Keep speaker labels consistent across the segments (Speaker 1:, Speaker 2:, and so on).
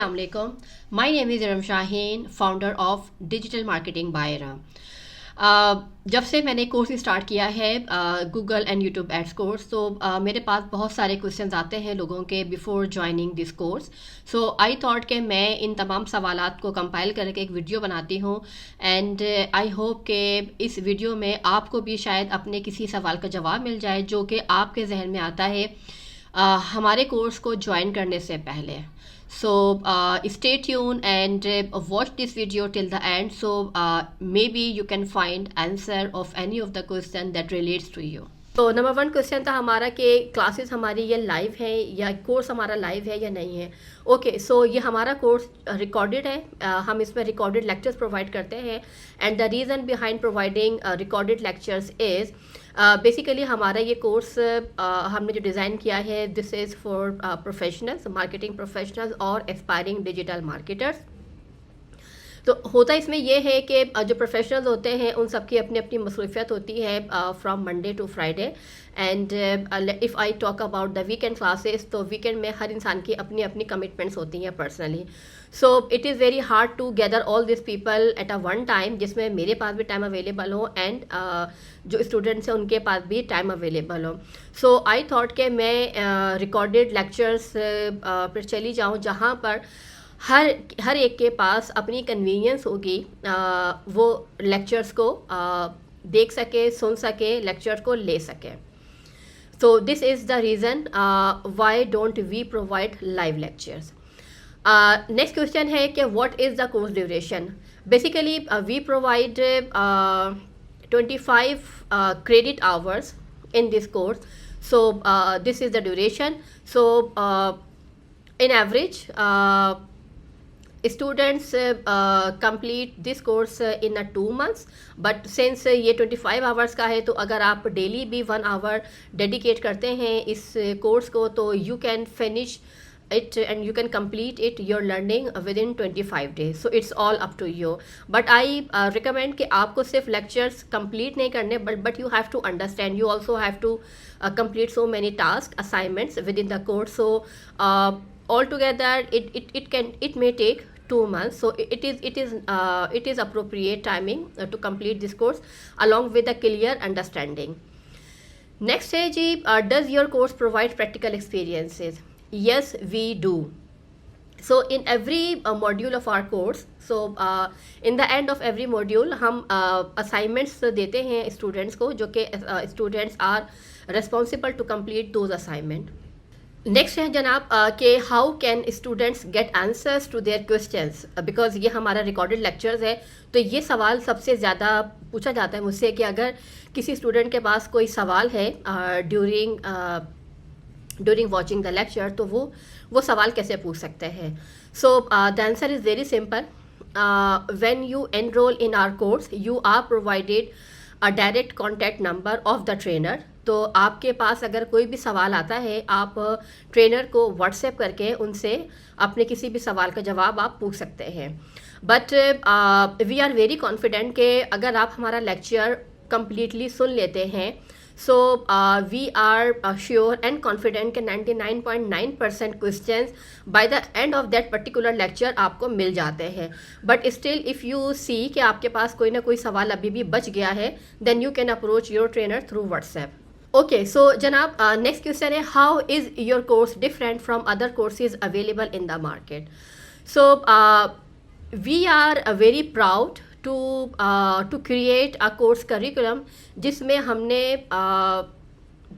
Speaker 1: Assalamualaikum. My name is Iram Shaheen, founder of digital marketing by Ira. जब से मैंने course start किया है Google and YouTube ads course, तो मेरे पास बहुत सारे क्वेश्चंस आते हैं लोगों के before joining this course. So I thought कि मैं इन तमाम सवालात को कंपाइल करके एक वीडियो बनाती हूँ एंड आई होप कि इस वीडियो में आपको भी शायद अपने किसी सवाल का जवाब मिल जाए जो कि आपके जहन में आता है हमारे कोर्स को ज्वाइन करने से पहले। So stay tuned and watch this video till the end, so maybe you can find answer of any of the question that relates to you. तो नंबर 1 क्वेश्चन था हमारा कि क्लासेस हमारी ये लाइव है या कोर्स हमारा लाइव है या नहीं है। ओके, सो ये हमारा कोर्स रिकॉर्डेड है। हम इसमें रिकॉर्डेड लेक्चर्स प्रोवाइड करते हैं and the reason behind providing recorded lectures is basically हमारा ये कोर्स हमने जो डिज़ाइन किया है, this is for professionals, marketing professionals और एस्पायरिंग डिजिटल मार्केटर्स। तो होता इसमें यह है कि जो प्रोफेशनल्स होते हैं उन सबकी अपनी अपनी मसरूफियत होती है from Monday to Friday and if I talk about the weekend classes, तो वीकेंड में हर इंसान की अपनी अपनी कमिटमेंट्स होती हैं personally. So it is very hard to gather all this people at a one time, जिसमें मेरे पास भी टाइम अवेलेबल हो एंड जो स्टूडेंट्स हैं उनके पास भी टाइम अवेलेबल हो। सो आई थॉट कि मैं रिकॉर्डेड लेक्चर्स पर चली जाऊँ जहाँ पर हर एक के पास अपनी कन्वीनियंस होगी, वो लेक्चर्स को देख सके, सुन सके, लेक्चर को ले सके। तो this is the reason why don't we provide live lectures. Next question है कि what is the course duration. Basically we provide 25 credit hours in this course. So this is the duration. So in average students complete this course in a 2 months, but since ये 25 hours का है, तो अगर आप daily भी 1 hour dedicate करते हैं इस कोर्स को, तो you can finish it and you can complete it your learning within 25 days. So it's all up to you, but I recommend कि आपको सिर्फ lectures complete नहीं करने, but you have to understand, you also have to complete so many tasks, assignments within the course. So altogether it may take 2 months. So it is appropriate timing to complete this course along with a clear understanding. Next है जी, does your course provide practical experiences? Yes, we do. So in every module of our course, so in the end of every module हम assignments देते हैं students को, जो कि students are responsible to complete those assignment. Next है जनाब कि how can students get answers to their questions, because ये हमारा रिकॉर्डेड लेक्चर्स है। तो ये सवाल सबसे ज़्यादा पूछा जाता है मुझसे कि अगर किसी स्टूडेंट के पास कोई सवाल है ड्यूरिंग वॉचिंग द लेक्चर, तो वो सवाल कैसे पूछ सकते हैं। So the answer is very simple. When you enroll in our course, you are provided a direct contact number of the trainer. तो आपके पास अगर कोई भी सवाल आता है, आप ट्रेनर को व्हाट्सएप करके उनसे अपने किसी भी सवाल का जवाब आप पूछ सकते हैं। But we are very confident कि अगर आप हमारा लेक्चर कम्प्लीटली सुन लेते हैं, so we are sure and confident कि 99.9% questions by the end of that particular lecture आपको मिल जाते हैं। But still if you see कि आपके पास कोई ना कोई सवाल अभी भी बच गया है, then you can approach your trainer through WhatsApp. Okay, so जनाब नेक्स्ट क्वेश्चन है, how is your course different from other courses available in the market. So we are very proud to create a course curriculum जिसमें हमने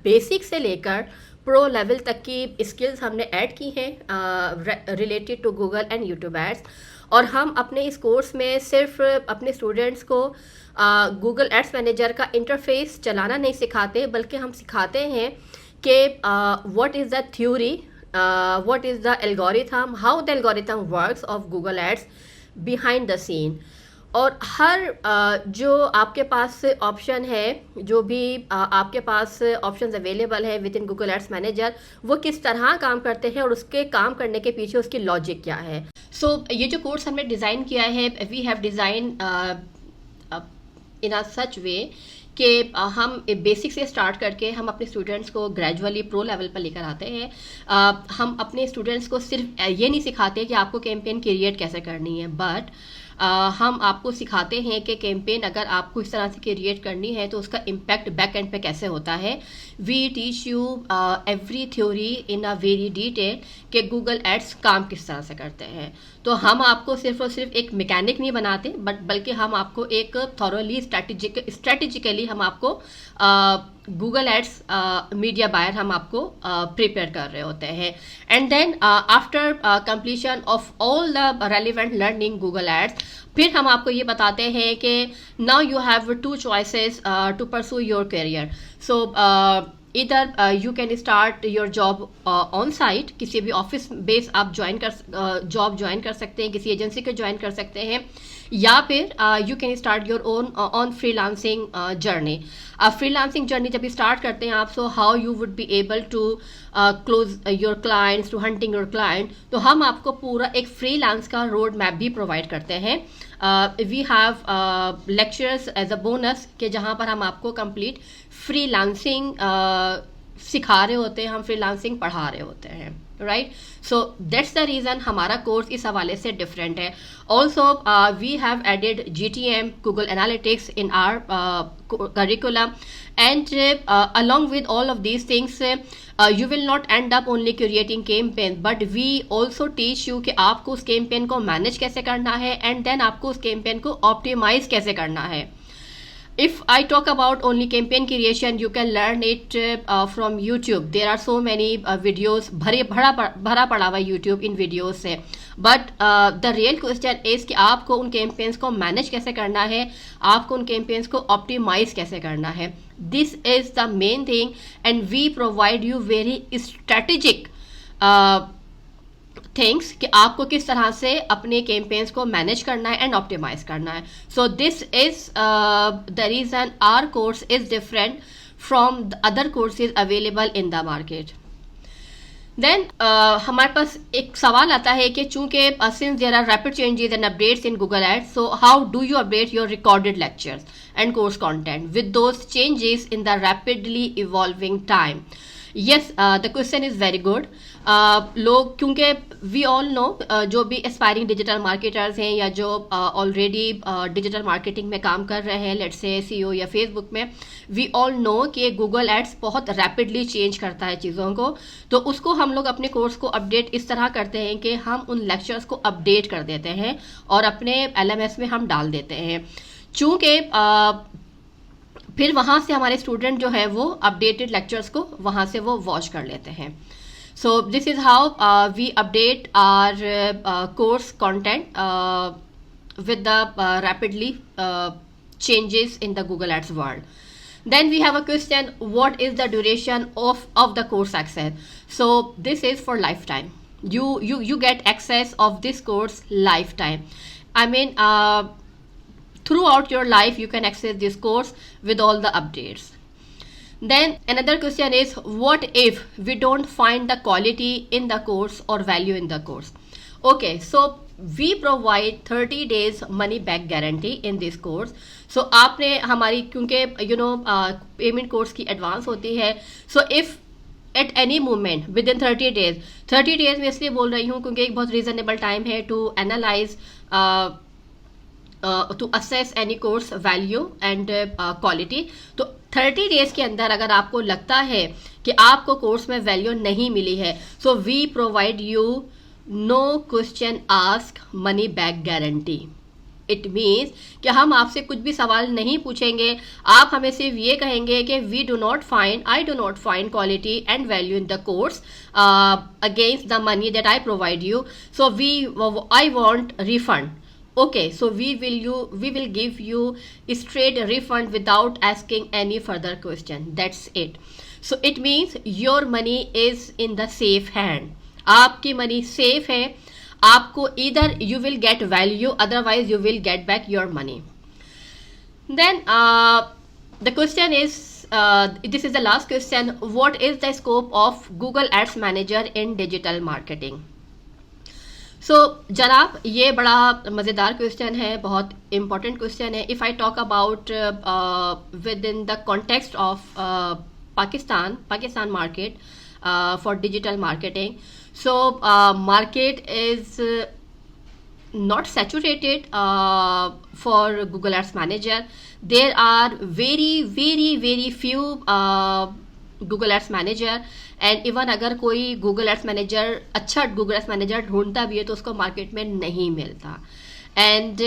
Speaker 1: basic से लेकर pro level तक की skills हमने add की हैं related to Google and YouTube ads. और हम अपने इस कोर्स में सिर्फ अपने स्टूडेंट्स को गूगल एड्स मैनेजर का इंटरफेस चलाना नहीं सिखाते, बल्कि हम सिखाते हैं कि what is the theory, what is the algorithm, how the algorithm works of Google ads behind the scene. और हर जो आपके पास ऑप्शन है, जो भी आपके पास ऑप्शंस अवेलेबल है with in Google ads manager, वो किस तरह काम करते हैं और उसके काम करने के पीछे उसकी लॉजिक क्या है। सो ये जो कोर्स हमने डिज़ाइन किया है, वी हैव डिज़ाइन इन अ सच वे कि हम बेसिक से स्टार्ट करके हम अपने स्टूडेंट्स को ग्रेजुअली प्रो लेवल पर लेकर आते हैं। हम अपने स्टूडेंट्स को सिर्फ ये नहीं सिखाते कि आपको कैंपेन क्रिएट कैसे करनी है, बट हम आपको सिखाते हैं कि कैंपेन अगर आपको इस तरह से क्रिएट करनी है तो उसका इम्पैक्ट बैक एंड पे कैसे होता है। We teach you every theory in a very detail कि गूगल एड्स काम किस तरह से करते हैं। तो हम आपको सिर्फ और सिर्फ एक मैकेनिक नहीं बनाते, बट बल्कि हम आपको एक थॉरोली स्ट्रेटेजिकली हम आपको गूगल एड्स मीडिया बायर हम आपको प्रिपेयर कर रहे होते हैं। And then after completion of all the relevant learning Google ads, फिर हम आपको ये बताते हैं कि now you have two choices to pursue your career. So इधर you can start your job on site, किसी भी ऑफिस बेस आप जॉब ज्वाइन कर सकते हैं, किसी एजेंसी को ज्वाइन कर सकते हैं, या फिर you can start your own on freelancing journey. Freelancing journey जब स्टार्ट करते हैं आप, so how you would be able to close your clients, to hunting your client, तो हम आपको पूरा एक फ्रीलांस का रोड मैप भी प्रोवाइड करते हैं। We have lectures as a bonus के जहाँ पर हम आपको कंप्लीट फ्रीलांसिंग सिखा रहे होते हैं, हम फ्रीलांसिंग पढ़ा रहे होते हैं, right. So that's the reason हमारा कोर्स इस हवाले से डिफरेंट है। Also we have added GTM, Google analytics in our curriculum, and along with all of these things, you will not end up only creating campaign, but we also teach you कि आपको उस campaign को manage कैसे करना है, and then आपको उस campaign को optimize कैसे करना है। If I talk about only campaign creation, you can learn it from YouTube. There are so many videos, भरा पड़ा हुआ YouTube इन videos से। But the real question is कि आपको उन campaigns को manage कैसे करना है, आपको उन campaigns को optimize कैसे करना है। This is the main thing, and we provide you very strategic things कि आपको किस तरह से अपने कैंपेन्स को मैनेज करना है एंड ऑप्टिमाइज करना है। So this is the reason our course is different from the other courses available in the market. Then हमारे पास एक सवाल आता है कि चूंकि since there are rapid changes and updates in Google ads, so how do you update your recorded lectures and course content with those changes in the rapidly evolving time. Yes, the question is very good. लोग, क्योंकि we all know, जो भी aspiring digital marketers हैं या जो already digital marketing में काम कर रहे हैं, लेट्स से SEO या फेसबुक में, वी ऑल नो कि गूगल एड्स बहुत रैपिडली चेंज करता है चीज़ों को। तो उसको हम लोग अपने कोर्स को अपडेट इस तरह करते हैं कि हम उन लेक्चर्स को अपडेट कर देते हैं और अपने LMS में हम डाल देते हैं, चूँकि फिर वहाँ से हमारे स्टूडेंट जो है वो अपडेटेड लेक्चर्स को वहाँ से वो वॉच कर लेते हैं। So this is how we update our course content with the rapidly changes in the Google Ads world. Then we have a question: what is the duration of the course access? So this is for lifetime. You get access of this course lifetime. I mean, throughout your life you can access this course with all the updates. Then another question is, what if we don't find the quality in the course or value in the course? Okay, so we provide 30 days money back guarantee in this course. So आपने हमारी, क्योंकि payment course की advance होती है, so if at any moment within 30 days, 30 days मैं इसलिए बोल रही हूँ क्योंकि एक बहुत रीजनेबल टाइम है to analyze, to assess any course value and quality. तो 30 डेज के अंदर अगर आपको लगता है कि आपको कोर्स में वैल्यू नहीं मिली है, so we provide you no question ask money back guarantee. It means कि हम आपसे कुछ भी सवाल नहीं पूछेंगे, आप हमें सिर्फ ये कहेंगे कि I do not find quality and value in the course against the money that I provide you, so I want refund. Okay, so we will give you a straight refund without asking any further question. That's it. So it means your money is in the safe hand. आपकी money safe है, आपको either you will get value, otherwise you will get back your money. Then the question is, this is the last question: what is the scope of Google Ads Manager in digital marketing? सो जनाब, ये बड़ा मज़ेदार question है, बहुत important question है. If I talk about with in the context of Pakistan market for digital marketing. So market is not saturated for Google Ads Manager. There are very few Google Ads Manager, and even अगर कोई Google Ads Manager अच्छा Google Ads Manager ढूंढता भी है तो उसको market में नहीं मिलता. And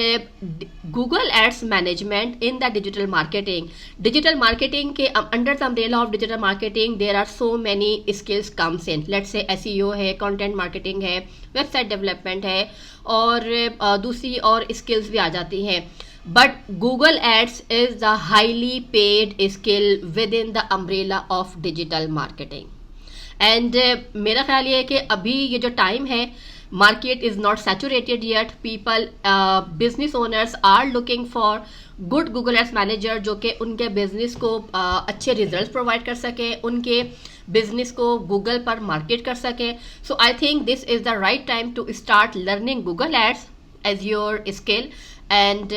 Speaker 1: Google Ads management in the digital marketing के under the umbrella of digital marketing there are so many skills comes in. Let's say SEO है, content marketing है, website development है, और दूसरी और skills भी आ जाती हैं. But Google Ads is the highly paid skill within the umbrella of digital marketing. And मेरा ख्याल ये है कि अभी ये जो टाइम है, market is not saturated yet. People business owners are looking for good Google Ads manager जो कि उनके बिजनेस को अच्छे रिजल्ट प्रोवाइड कर सके, उनके बिजनेस को गूगल पर मार्केट कर सके. So I think this is the right time to start learning Google ads as your skill. And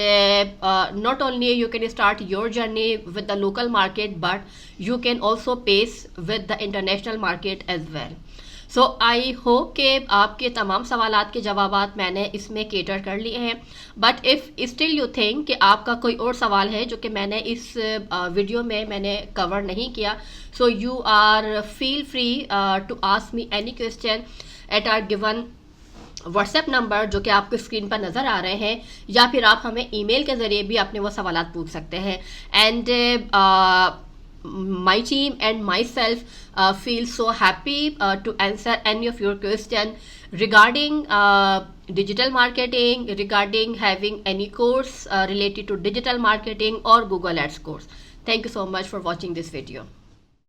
Speaker 1: not only you can start your journey with the local market, but you can also pace with the international market as well. So I hope कि आपके तमाम सवालात के जवाबात मैंने इसमें cater कर लिए हैं. But if still you think कि आपका कोई और सवाल है जो कि मैंने इस वीडियो में मैंने कवर नहीं किया, so you are feel free to ask me any question at our given WhatsApp number जो कि आपको स्क्रीन पर नज़र आ रहे हैं, या फिर आप हमें ईमेल के ज़रिए भी अपने वो सवालात पूछ सकते हैं. And my team and myself feel so happy to answer any of your question regarding digital marketing, regarding having any course related to digital marketing or Google Ads course. Thank you so much for watching this video.